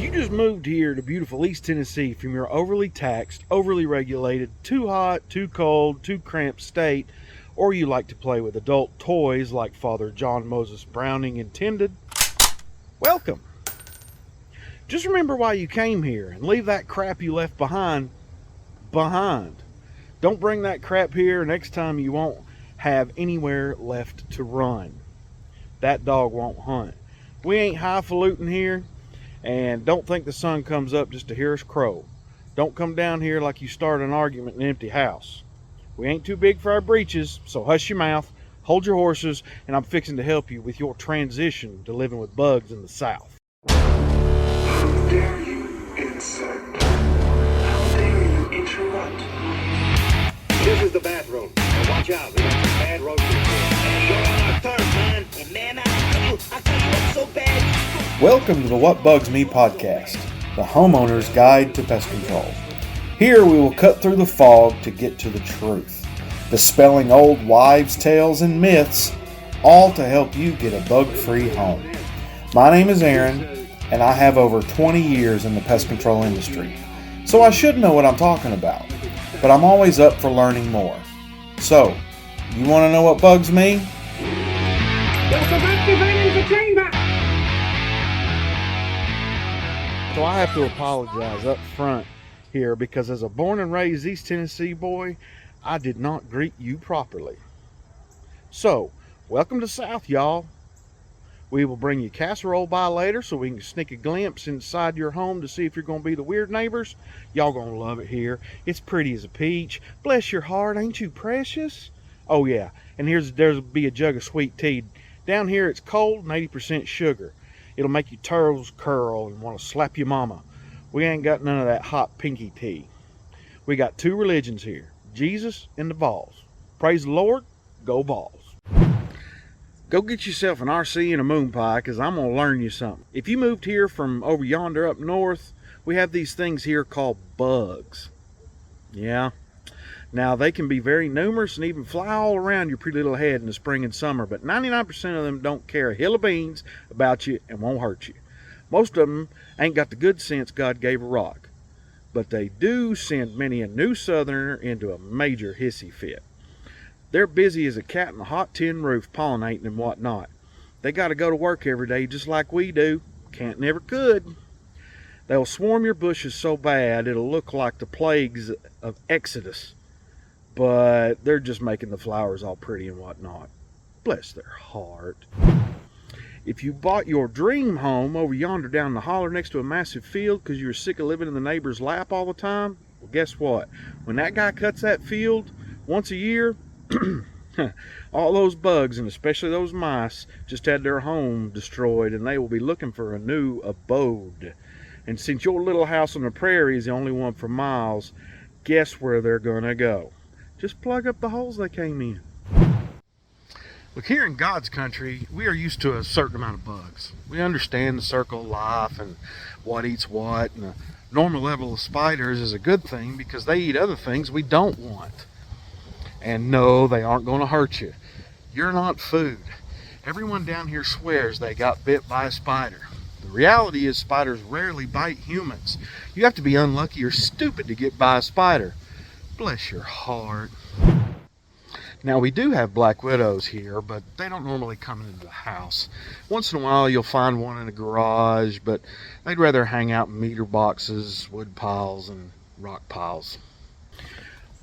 you just moved here to beautiful East Tennessee from your overly taxed, overly regulated, too hot, too cold, too cramped state, or you like to play with adult toys like Father John Moses Browning intended, welcome. Just remember why you came here and leave that crap you left behind. Don't bring that crap here. Next time you won't have anywhere left to run. That dog won't hunt. We ain't highfalutin here. And don't think the sun comes up just to hear us crow. Don't come down here like you started an argument in an empty house. We ain't too big for our breeches, so hush your mouth, hold your horses, and I'm fixing to help you with your transition to living with bugs in the South. How dare you insect? How dare you interrupt? This is the bathroom. Now watch out, we got some bad roaches here. You're on our turf, man. And man, I tell you what's so bad. Welcome to the What Bugs Me podcast, the homeowner's guide to pest control. Here we will cut through the fog to get to the truth, dispelling old wives' tales and myths, all to help you get a bug-free home. My name is Aaron, and I have over 20 years in the pest control industry, so I should know what I'm talking about, but I'm always up for learning more. So, you want to know what bugs me? So I have to apologize up front here because as a born and raised East Tennessee boy, I did not greet you properly. So, welcome to South, y'all. We will bring you casserole by later so we can sneak a glimpse inside your home to see if you're going to be the weird neighbors. Y'all going to love it here. It's pretty as a peach. Bless your heart, ain't you precious? Oh yeah, and there'll be a jug of sweet tea. Down here it's cold and 80% sugar. It'll make your toes curl and want to slap your mama. We ain't got none of that hot pinky tea. We got two religions here, Jesus and the Vols. Praise the Lord, go Vols. Go get yourself an RC and a moon pie, because I'm going to learn you something. If you moved here from over yonder up north, we have these things here called bugs. Yeah. Now, they can be very numerous and even fly all around your pretty little head in the spring and summer, but 99% of them don't care a hill of beans about you and won't hurt you. Most of them ain't got the good sense God gave a rock, but they do send many a new southerner into a major hissy fit. They're busy as a cat in a hot tin roof pollinating and whatnot. They got to go to work every day just like we do. Can't never could. They'll swarm your bushes so bad it'll look like the plagues of Exodus. But they're just making the flowers all pretty and whatnot. Bless their heart. If you bought your dream home over yonder down the holler next to a massive field because you were sick of living in the neighbor's lap all the time, well, guess what? When that guy cuts that field once a year, all those bugs, and especially those mice, just had their home destroyed, and they will be looking for a new abode. And since your little house on the prairie is the only one for miles, guess where they're gonna go? Just plug up the holes they came in. Look, here in God's country, we are used to a certain amount of bugs. We understand the circle of life and what eats what, and the normal level of spiders is a good thing because they eat other things we don't want. And no, they aren't going to hurt you. You're not food. Everyone down here swears they got bit by a spider. The reality is spiders rarely bite humans. You have to be unlucky or stupid to get by a spider. Bless your heart. Now, we do have black widows here, but they don't normally come into the house. Once in a while, you'll find one in a garage, but they'd rather hang out in meter boxes, wood piles, and rock piles.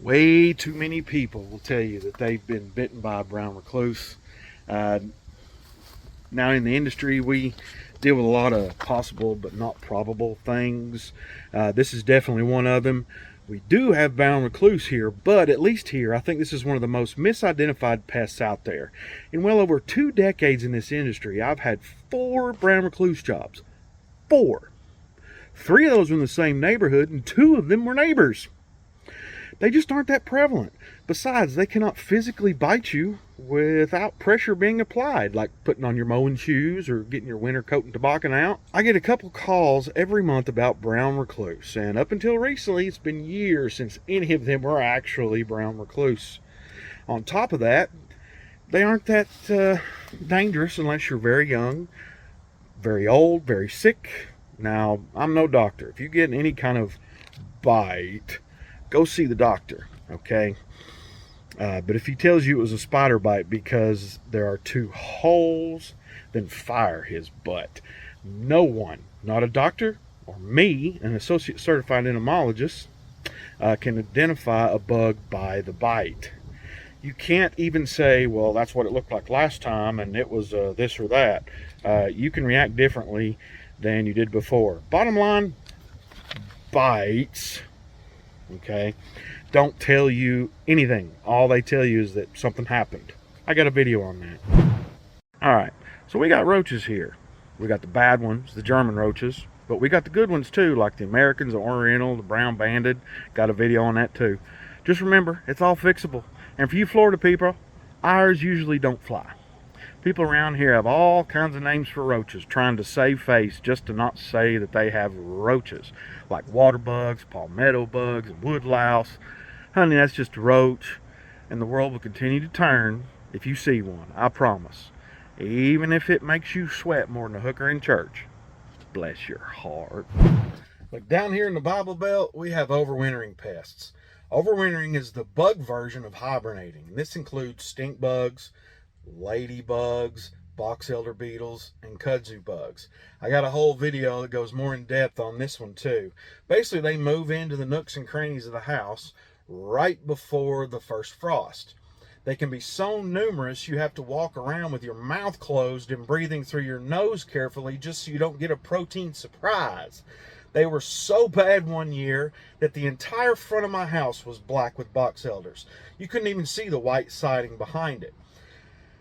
Way too many people will tell you that they've been bitten by a brown recluse. Now, in the industry, we deal with a lot of possible but not probable things. This is definitely one of them. We do have brown recluse here, but at least here, I think this is one of the most misidentified pests out there. In well over 2 decades in this industry, I've had 4 brown recluse jobs. 4. 3 of those were in the same neighborhood, and 2 of them were neighbors. They just aren't that prevalent. Besides, they cannot physically bite you without pressure being applied, like putting on your mowing shoes or getting your winter coat and toboggan out. I get a couple calls every month about brown recluse, and up until recently, it's been years since any of them were actually brown recluse. On top of that, they aren't that dangerous unless you're very young, very old, very sick, Now, I'm no doctor. If you get any kind of bite, go see the doctor, okay? But if he tells you it was a spider bite because there are 2 holes, then fire his butt. No one, not a doctor or me, an associate certified entomologist, can identify a bug by the bite. You can't even say, well, that's what it looked like last time and it was this or that. You can react differently than you did before. Bottom line, bites, okay, don't tell you anything. All they tell you is that something happened. I got a video on that. All right, so we got roaches here. We got the bad ones, the German roaches, but we got the good ones too, like the Americans, the Oriental, the brown banded. Got a video on that too. Just remember, it's all fixable. And for you Florida people, ours usually don't fly. People around here have all kinds of names for roaches, trying to save face just to not say that they have roaches, like water bugs, palmetto bugs, and wood louse. Honey, that's just a roach, and the world will continue to turn if you see one, I promise. Even if it makes you sweat more than a hooker in church. Bless your heart. Look, down here in the Bible Belt, we have overwintering pests. Overwintering is the bug version of hibernating. This includes stink bugs, ladybugs, box elder beetles, and kudzu bugs. I got a whole video that goes more in depth on this one too. Basically, they move into the nooks and crannies of the house right before the first frost. They can be so numerous you have to walk around with your mouth closed and breathing through your nose carefully just so you don't get a protein surprise. They were so bad one year that the entire front of my house was black with box elders. You couldn't even see the white siding behind it.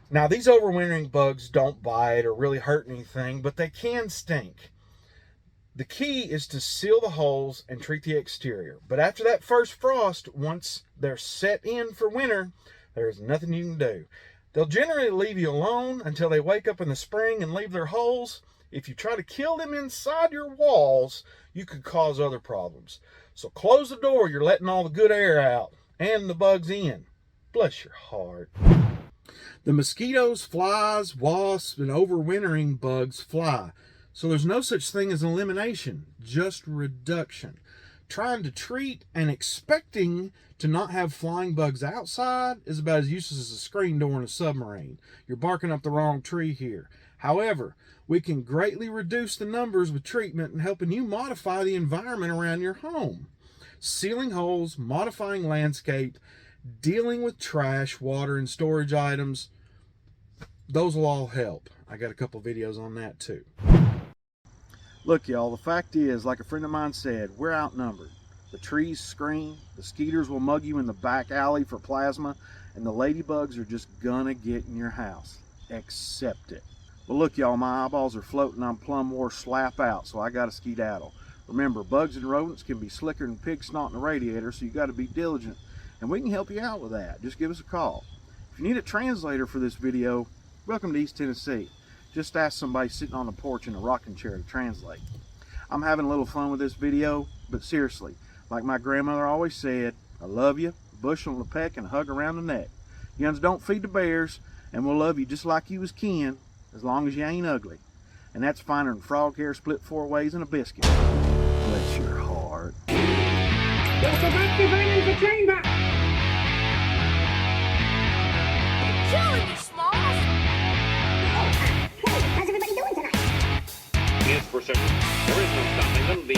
Now, these overwintering bugs don't bite or really hurt anything, but they can stink. The key is to seal the holes and treat the exterior. But after that first frost, once they're set in for winter, there's nothing you can do. They'll generally leave you alone until they wake up in the spring and leave their holes. If you try to kill them inside your walls, you could cause other problems. So close the door, you're letting all the good air out and the bugs in. Bless your heart. The mosquitoes, flies, wasps, and overwintering bugs fly. So there's no such thing as elimination, just reduction. Trying to treat and expecting to not have flying bugs outside is about as useless as a screen door in a submarine. You're barking up the wrong tree here. However, we can greatly reduce the numbers with treatment and helping you modify the environment around your home. Sealing holes, modifying landscape, dealing with trash, water, and storage items, those will all help. I got a couple videos on that too. Look, y'all, the fact is, like a friend of mine said, we're outnumbered. The trees scream, the skeeters will mug you in the back alley for plasma, and the ladybugs are just gonna get in your house. Accept it. Well, look, y'all, my eyeballs are floating. I'm plumb wore slap out, so I gotta skedaddle. Remember, bugs and rodents can be slicker than pig snot in a radiator, so you gotta be diligent, and we can help you out with that. Just give us a call. If you need a translator for this video, welcome to East Tennessee. Just ask somebody sitting on the porch in a rocking chair to translate. I'm having a little fun with this video, but seriously, like my grandmother always said, I love you, a bushel on the peck and a hug around the neck. Yuns, don't feed the bears, and we'll love you just like you was kin, as long as you ain't ugly. And that's finer than frog hair split 4 ways in a biscuit. Bless your heart. Killing me, Smalls! How's everybody doing tonight? Yes, for certain. There is no stopping them, the